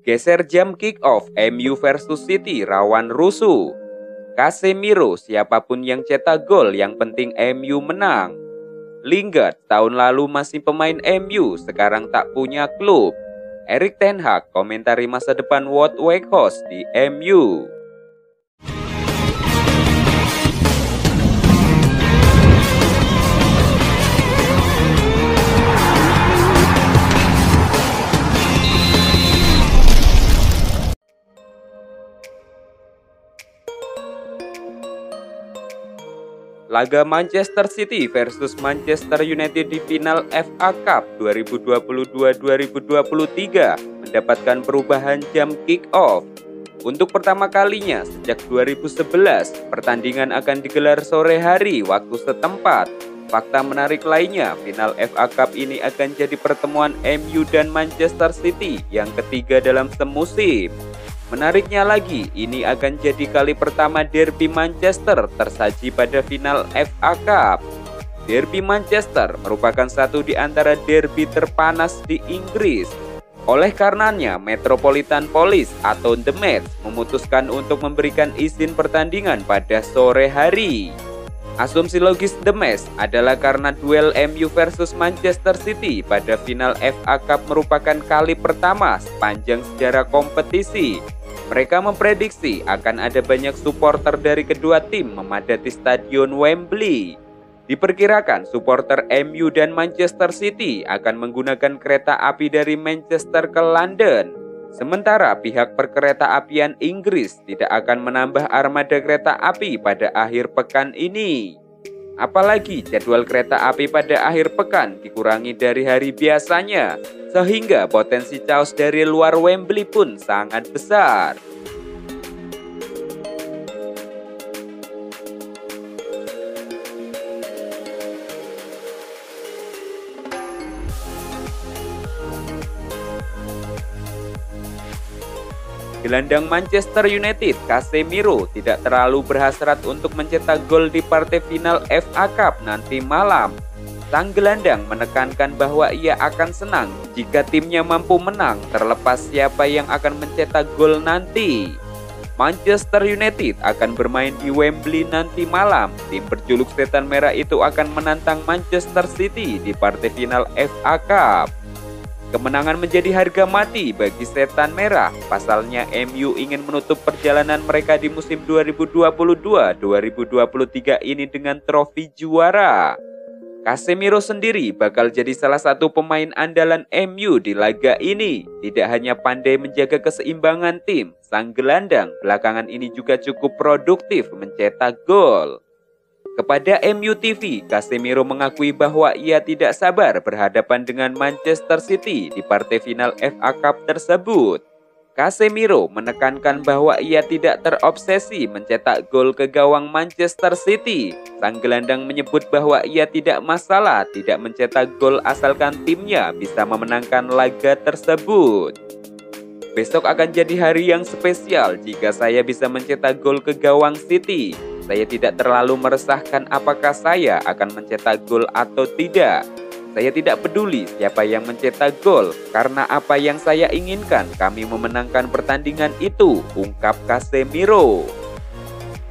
Geser jam kick-off, MU versus City rawan rusuh. Casemiro, siapapun yang cetak gol, yang penting MU menang. Lingard, tahun lalu masih pemain MU, sekarang tak punya klub. Erik ten Hag, komentari masa depan Wout Weghorst di MU. Laga Manchester City versus Manchester United di final FA Cup 2022-2023 mendapatkan perubahan jam kick-off. Untuk pertama kalinya sejak 2011, pertandingan akan digelar sore hari waktu setempat. Fakta menarik lainnya, final FA Cup ini akan jadi pertemuan MU dan Manchester City yang ketiga dalam semusim. Menariknya lagi, ini akan jadi kali pertama derby Manchester tersaji pada final FA Cup. Derby Manchester merupakan satu di antara derby terpanas di Inggris. Oleh karenanya, Metropolitan Police atau The Met memutuskan untuk memberikan izin pertandingan pada sore hari. Asumsi logis The Met adalah karena duel MU versus Manchester City pada final FA Cup merupakan kali pertama sepanjang sejarah kompetisi. Mereka memprediksi akan ada banyak supporter dari kedua tim memadati Stadion Wembley. Diperkirakan supporter MU dan Manchester City akan menggunakan kereta api dari Manchester ke London. Sementara pihak perkereta-apian Inggris tidak akan menambah armada kereta api pada akhir pekan ini. Apalagi jadwal kereta api pada akhir pekan dikurangi dari hari biasanya, sehingga potensi chaos dari luar Wembley pun sangat besar. Gelandang Manchester United, Casemiro, tidak terlalu berhasrat untuk mencetak gol di partai final FA Cup nanti malam. Sang gelandang menekankan bahwa ia akan senang jika timnya mampu menang terlepas siapa yang akan mencetak gol nanti. Manchester United akan bermain di Wembley nanti malam. Tim berjuluk Setan Merah itu akan menantang Manchester City di partai final FA Cup. Kemenangan menjadi harga mati bagi Setan Merah. Pasalnya MU ingin menutup perjalanan mereka di musim 2022-2023 ini dengan trofi juara. Casemiro sendiri bakal jadi salah satu pemain andalan MU di laga ini. Tidak hanya pandai menjaga keseimbangan tim, sang gelandang belakangan ini juga cukup produktif mencetak gol. Kepada MU TV, Casemiro mengakui bahwa ia tidak sabar berhadapan dengan Manchester City di partai final FA Cup tersebut. Casemiro menekankan bahwa ia tidak terobsesi mencetak gol ke gawang Manchester City. Sang gelandang menyebut bahwa ia tidak masalah tidak mencetak gol asalkan timnya bisa memenangkan laga tersebut. Besok akan jadi hari yang spesial jika saya bisa mencetak gol ke gawang City. Saya tidak terlalu meresahkan apakah saya akan mencetak gol atau tidak. Saya tidak peduli siapa yang mencetak gol, karena apa yang saya inginkan kami memenangkan pertandingan itu, ungkap Casemiro.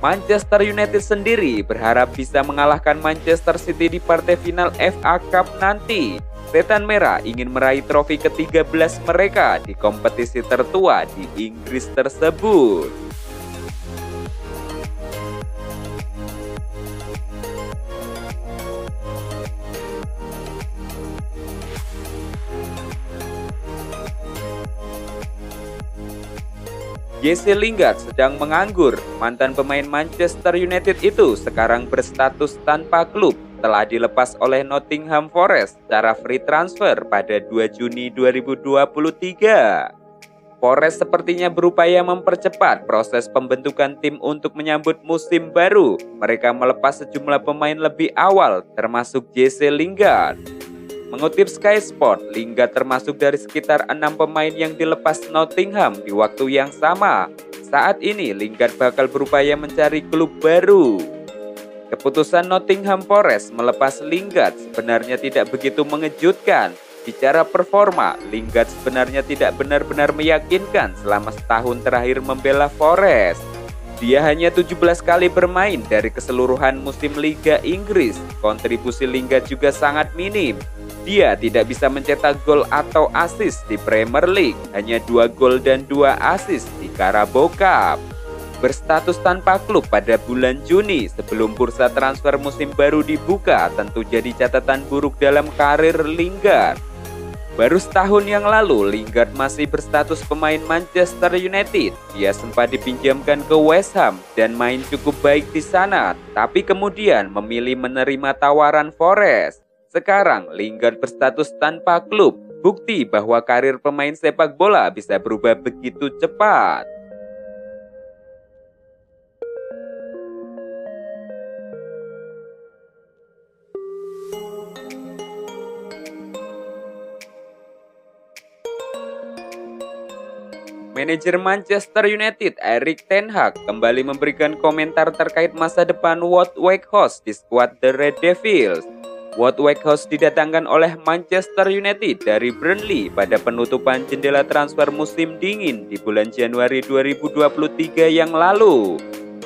Manchester United sendiri berharap bisa mengalahkan Manchester City di partai final FA Cup nanti. Setan Merah ingin meraih trofi ke-13 mereka di kompetisi tertua di Inggris tersebut. Jesse Lingard sedang menganggur. Mantan pemain Manchester United itu sekarang berstatus tanpa klub setelah dilepas oleh Nottingham Forest secara free transfer pada 2 Juni 2023. Forest sepertinya berupaya mempercepat proses pembentukan tim untuk menyambut musim baru. Mereka melepas sejumlah pemain lebih awal, termasuk Jesse Lingard. Mengutip Sky Sport, Lingard termasuk dari sekitar 6 pemain yang dilepas Nottingham di waktu yang sama. Saat ini Lingard bakal berupaya mencari klub baru. Keputusan Nottingham Forest melepas Lingard sebenarnya tidak begitu mengejutkan. Bicara performa, Lingard sebenarnya tidak benar-benar meyakinkan selama setahun terakhir membela Forest. Dia hanya 17 kali bermain dari keseluruhan musim Liga Inggris. Kontribusi Lingard juga sangat minim. Dia tidak bisa mencetak gol atau assist di Premier League, hanya 2 gol dan 2 assist di Carabao Cup. Berstatus tanpa klub pada bulan Juni sebelum bursa transfer musim baru dibuka tentu jadi catatan buruk dalam karir Lingard. Baru setahun yang lalu, Lingard masih berstatus pemain Manchester United. Dia sempat dipinjamkan ke West Ham dan main cukup baik di sana, tapi kemudian memilih menerima tawaran Forest. Sekarang, Lingard berstatus tanpa klub, bukti bahwa karir pemain sepak bola bisa berubah begitu cepat. Manajer Manchester United Erik ten Hag kembali memberikan komentar terkait masa depan Wout Weghorst di skuad The Red Devils. Wout Weghorst didatangkan oleh Manchester United dari Burnley pada penutupan jendela transfer musim dingin di bulan Januari 2023 yang lalu.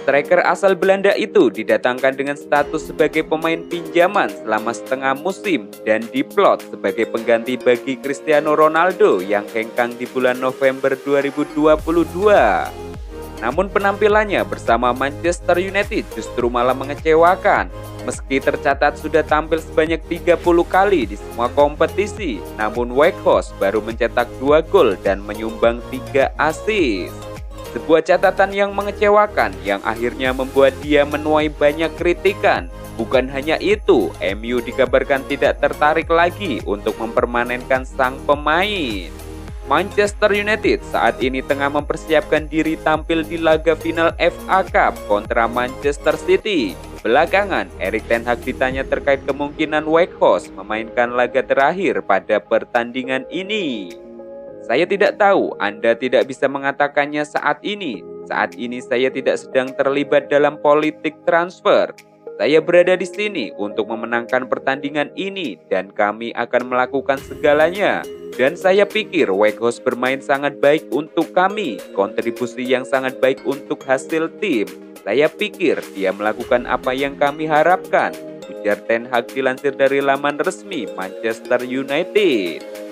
Striker asal Belanda itu didatangkan dengan status sebagai pemain pinjaman selama setengah musim dan diplot sebagai pengganti bagi Cristiano Ronaldo yang hengkang di bulan November 2022. Namun penampilannya bersama Manchester United justru malah mengecewakan. Meski tercatat sudah tampil sebanyak 30 kali di semua kompetisi, namun Weghorst baru mencetak 2 gol dan menyumbang 3 assist. Sebuah catatan yang mengecewakan yang akhirnya membuat dia menuai banyak kritikan. Bukan hanya itu, MU dikabarkan tidak tertarik lagi untuk mempermanenkan sang pemain. Manchester United saat ini tengah mempersiapkan diri tampil di laga final FA Cup kontra Manchester City. Belakangan, Erik ten Hag ditanya terkait kemungkinan Weghorst memainkan laga terakhir pada pertandingan ini. Saya tidak tahu, Anda tidak bisa mengatakannya saat ini. Saat ini saya tidak sedang terlibat dalam politik transfer. Saya berada di sini untuk memenangkan pertandingan ini dan kami akan melakukan segalanya. Dan saya pikir Weghorst bermain sangat baik untuk kami, kontribusi yang sangat baik untuk hasil tim. Saya pikir dia melakukan apa yang kami harapkan, ujar ten Hag dilansir dari laman resmi Manchester United.